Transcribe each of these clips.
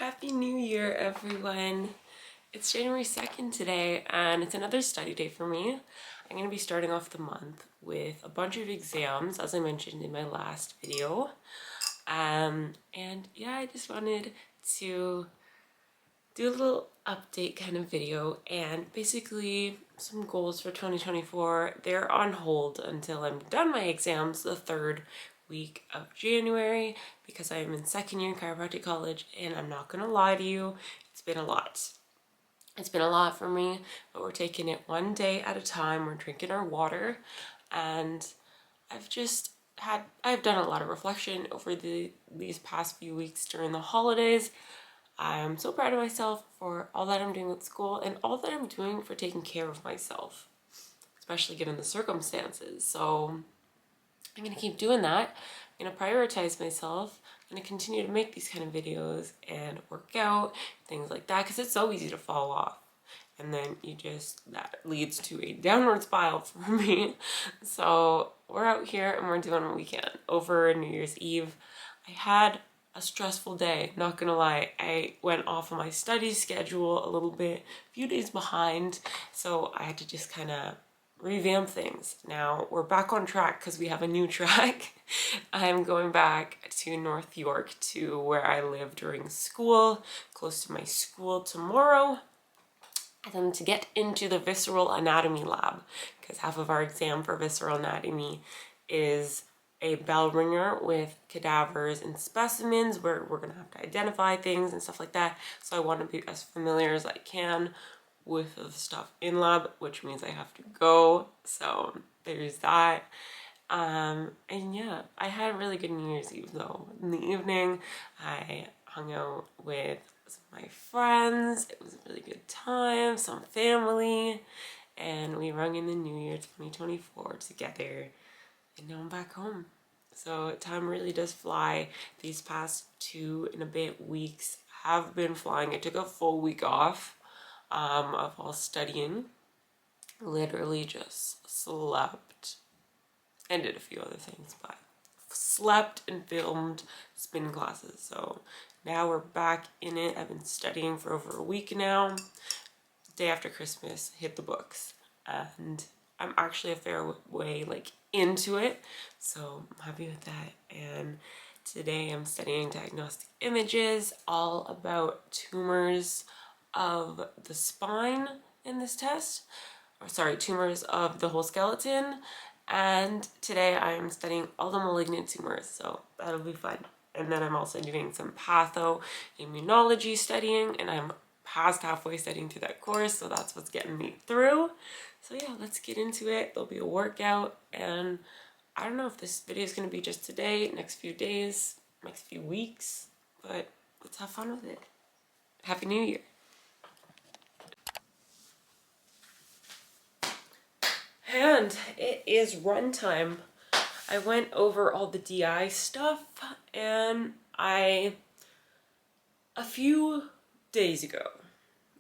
Happy New Year, everyone. It's January 2nd today, and it's another study day for me. I'm going to be starting off the month with a bunch of exams, as I mentioned in my last video. And yeah, I just wanted to do a little update kind of video, and basically some goals for 2024. They're on hold until I'm done my exams the third week of January because I am in second year in chiropractic college, and I'm not gonna lie to you, it's been a lot. It's been a lot for me, but we're taking it one day at a time. We're drinking our water, and I've done a lot of reflection over these past few weeks during the holidays. I'm so proud of myself for all that I'm doing with school and all that I'm doing for taking care of myself, especially given the circumstances. So I'm going to keep doing that. I'm going to prioritize myself. I'm going to continue to make these kind of videos and work out, things like that, because it's so easy to fall off. And then that leads to a downward spiral for me. So we're out here and we're doing what we can. Over New Year's Eve, I had a stressful day, not gonna lie. I went off of my study schedule a little bit, a few days behind, so I had to just kind of revamp things. Now we're back on track because we have a new track. I'm going back to North York, to where I live during school, close to my school, tomorrow, and then to get into the visceral anatomy lab, because half of our exam for visceral anatomy is a bell ringer with cadavers and specimens where we're gonna have to identify things and stuff like that. So I want to be as familiar as I can with the stuff in lab, which means I have to go. So there's that. And yeah, I had a really good New Year's Eve though. In the evening, I hung out with some of my friends. It was a really good time, some family, and we rung in the New Year 2024 together. And now I'm back home. So time really does fly. These past 2 and a bit weeks have been flying. I took a full week off of all studying. Literally just slept and did a few other things, but slept and filmed spin classes. So now we're back in it. I've been studying for over a week now. Day after Christmas, hit the books, and I'm actually a fair way into it, so I'm happy with that. And today I'm studying diagnostic images, all about tumors of the spine in this test, or sorry, tumors of the whole skeleton. And today I'm studying all the malignant tumors, so that'll be fun. And then I'm also doing some pathoimmunology studying, and I'm past halfway studying through that course, so that's what's getting me through. So yeah, let's get into it. There'll be a workout, and I don't know if this video is going to be just today, next few days, next few weeks, but let's have fun with it. Happy New Year. And it is run time. I went over all the DI stuff, and a few days ago,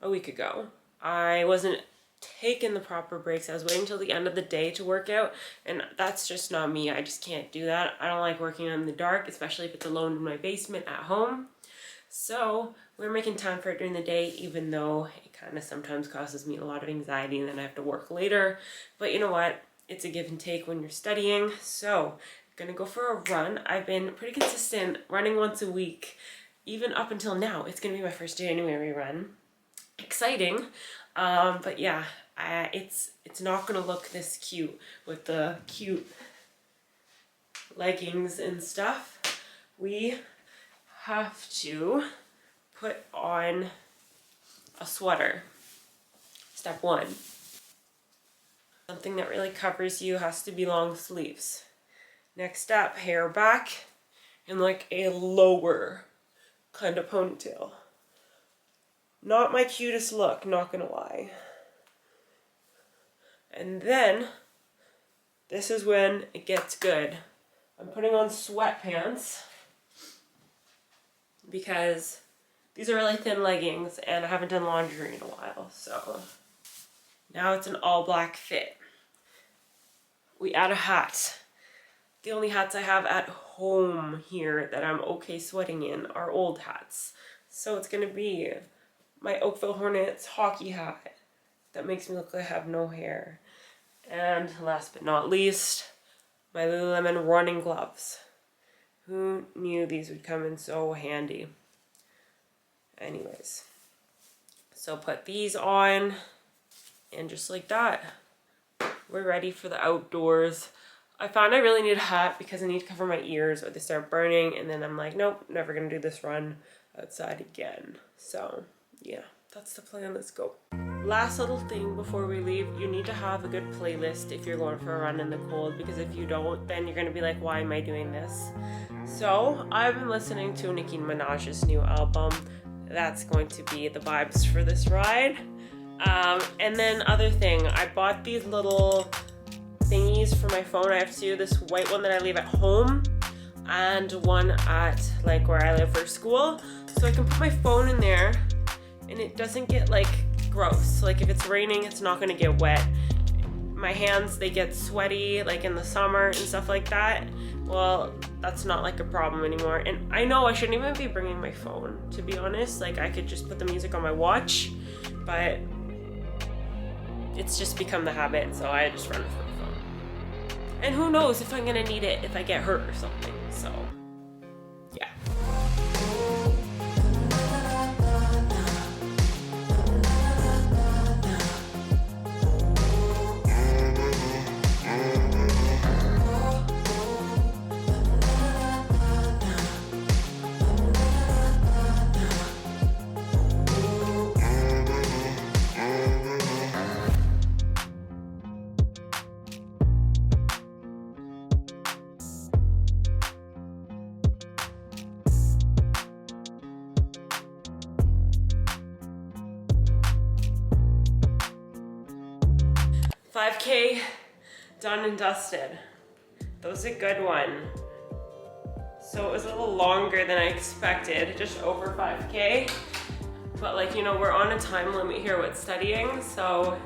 a week ago, I wasn't taking the proper breaks. I was waiting till the end of the day to work out, and that's just not me. I just can't do that. I don't like working in the dark, especially if it's alone in my basement at home. So we're making time for it during the day, even though it kind of sometimes causes me a lot of anxiety and then I have to work later. But you know what? It's a give and take when you're studying. So I'm gonna go for a run. I've been pretty consistent running once a week, even up until now. It's gonna be my first January run. Exciting. But yeah, it's not gonna look this cute with the cute leggings and stuff. We have to put on a sweater. Step 1. Something that really covers you has to be long sleeves. Next up, hair back in like a lower kind of ponytail. Not my cutest look, not gonna lie. And then, this is when it gets good. I'm putting on sweatpants because these are really thin leggings and I haven't done laundry in a while, so now it's an all black fit. We add a hat. The only hats I have at home here that I'm okay sweating in are old hats. So it's gonna be my Oakville Hornets hockey hat that makes me look like I have no hair. And last but not least, my Lululemon running gloves. Who knew these would come in so handy? Anyways, so put these on, and just like that, we're ready for the outdoors. I found I really need a hat because I need to cover my ears or they start burning, and then I'm like, nope, never gonna do this run outside again. So yeah, that's the plan. Let's go. Last little thing before we leave, you need to have a good playlist if you're going for a run in the cold, because if you don't, then you're gonna be like, why am I doing this? So I've been listening to Nicki Minaj's new album. That's going to be the vibes for this ride. And then other thing, I bought these little thingies for my phone. I have two, this white one that I leave at home and one at like where I live for school. So I can put my phone in there and it doesn't get like gross. Like if it's raining, it's not gonna get wet. My hands, they get sweaty like in the summer and stuff like that. Well, that's not like a problem anymore. And I know I shouldn't even be bringing my phone, to be honest. Like I could just put the music on my watch, but it's just become the habit, so I just run with my phone. And who knows if I'm gonna need it if I get hurt or something, so yeah. 5K done and dusted. That was a good one. So it was a little longer than I expected, just over 5K. But like, you know, we're on a time limit here with studying, so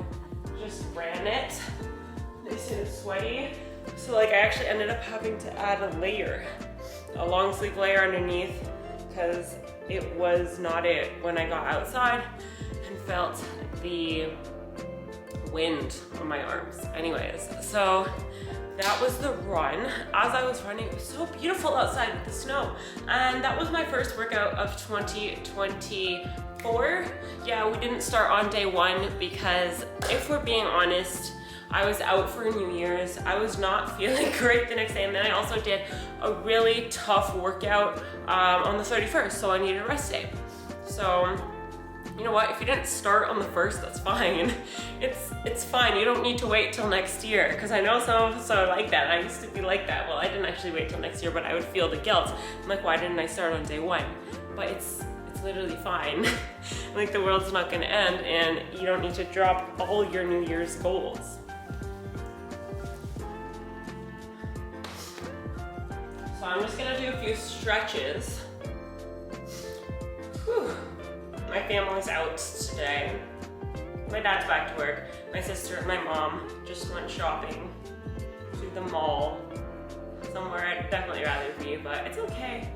just ran it. Nice and sweaty. So like I actually ended up having to add a layer, a long sleeve layer underneath, because it was not it when I got outside and felt the wind on my arms. Anyways, so that was the run. As I was running, it was so beautiful outside with the snow. And that was my first workout of 2024. Yeah, we didn't start on day one because if we're being honest, I was out for New Year's. I was not feeling great the next day. And then I also did a really tough workout on the 31st, so I needed a rest day. So, you know what, if you didn't start on the 1st, that's fine. It's fine, you don't need to wait till next year, because I know some of us are like that. I used to be like that. Well, I didn't actually wait till next year, but I would feel the guilt. I'm like, why didn't I start on day one? But it's literally fine. Like the world's not gonna end, and you don't need to drop all your New Year's goals. So I'm just gonna do a few stretches. Whew. My family's out today. My dad's back to work. My sister and my mom just went shopping to the mall. Somewhere I'd definitely rather be, but it's okay.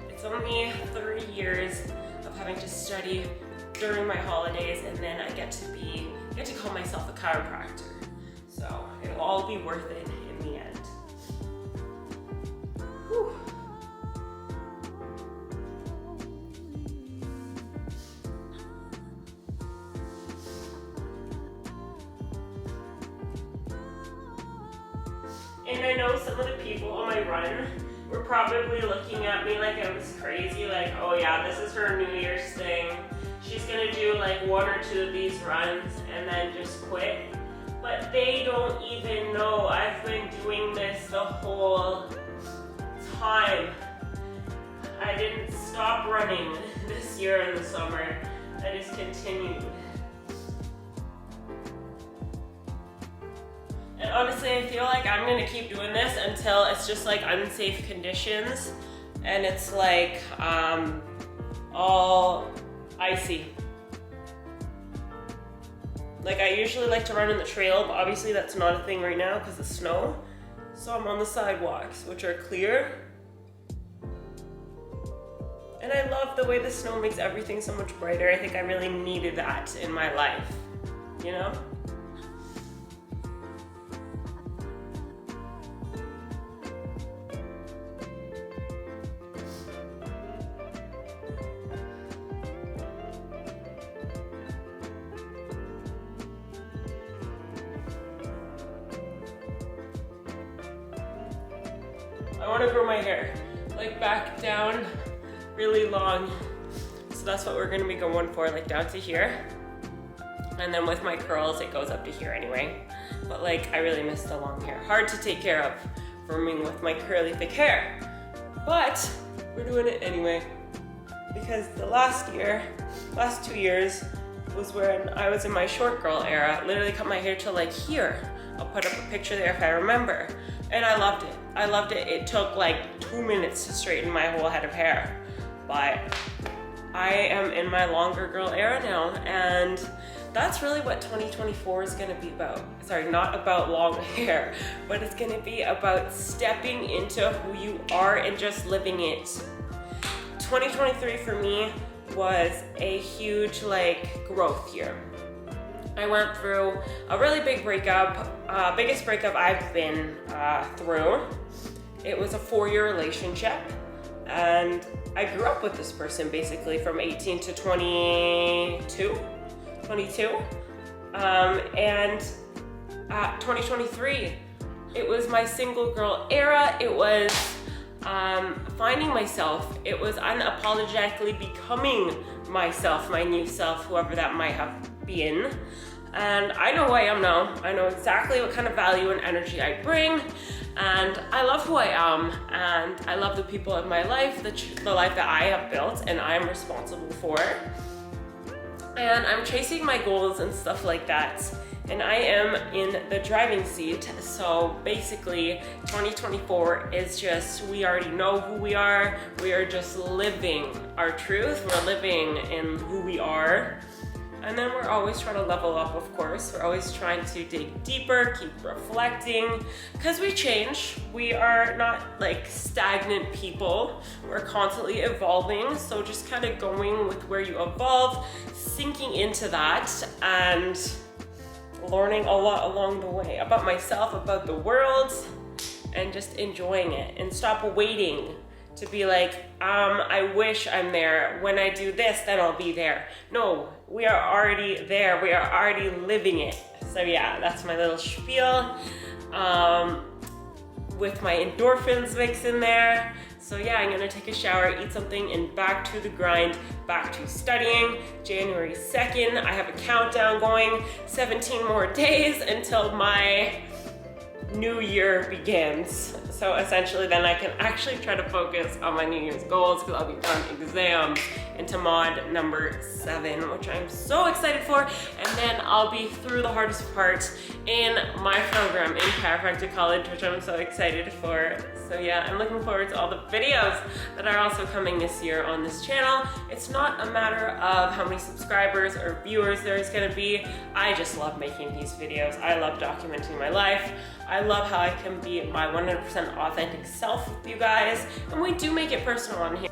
It's only 3 years of having to study during my holidays, and then I get to call myself a chiropractor. So it'll all be worth it in the end. Whew. And I know some of the people on my run were probably looking at me like I was crazy, like, oh yeah, this is her New Year's thing. She's gonna do like 1 or 2 of these runs and then just quit. But they don't even know I've been doing this the whole time. I didn't stop running this year in the summer. I just continued. And honestly, I feel like I'm gonna keep doing this until it's just like unsafe conditions and it's like all icy. Like I usually like to run in the trail, but obviously that's not a thing right now because of snow. So I'm on the sidewalks, which are clear. And And I love the way the snow makes everything so much brighter. I think I really needed that in my life, you know? I want to grow my hair like back down really long. So that's what we're going to be going for, like down to here. And then with my curls, it goes up to here anyway. But like, I really miss the long hair. Hard to take care of for me with my curly thick hair. But we're doing it anyway. Because the last 2 years was when I was in my short girl era. Literally cut my hair to like here. I'll put up a picture there if I remember. And I loved it. I loved it. It took like 2 minutes to straighten my whole head of hair. But I am in my longer girl era now, and that's really what 2024 is gonna be about. Sorry, not about long hair, but it's gonna be about stepping into who you are and just living it. 2023 for me was a huge like growth year. I went through a really big breakup, biggest breakup I've been through. It was a 4-year relationship, and I grew up with this person basically from 18 to 22. And 2023, it was my single girl era. It was finding myself. It was unapologetically becoming myself, my new self, whoever that might have been. And I know who I am now. I know exactly what kind of value and energy I bring. And I love who I am. And I love the people in my life, the life that I have built and I'm responsible for. And I'm chasing my goals and stuff like that. And I am in the driving seat. So basically 2024 is just, we already know who we are. We are just living our truth. We're living in who we are. And then we're always trying to level up, of course. We're always trying to dig deeper, keep reflecting, because we change. We are not like stagnant people. We're constantly evolving. So just kind of going with where you evolve, sinking into that, and learning a lot along the way about myself, about the world, and just enjoying it, and stop waiting to be like, I wish I'm there. When I do this, then I'll be there. No, we are already there. We are already living it. So yeah, that's my little spiel with my endorphins mix in there. So yeah, I'm gonna take a shower, eat something, and back to the grind, back to studying. January 2nd, I have a countdown going, 17 more days until my new year begins. So essentially then I can actually try to focus on my New Year's goals, because I'll be done exams into mod number 7, which I'm so excited for. And then I'll be through the hardest part in my program in chiropractic college, which I'm so excited for. So yeah, I'm looking forward to all the videos that are also coming this year on this channel. It's not a matter of how many subscribers or viewers there's gonna be. I just love making these videos. I love documenting my life. I love how I can be my 100% authentic self with you guys. And we do make it personal on here.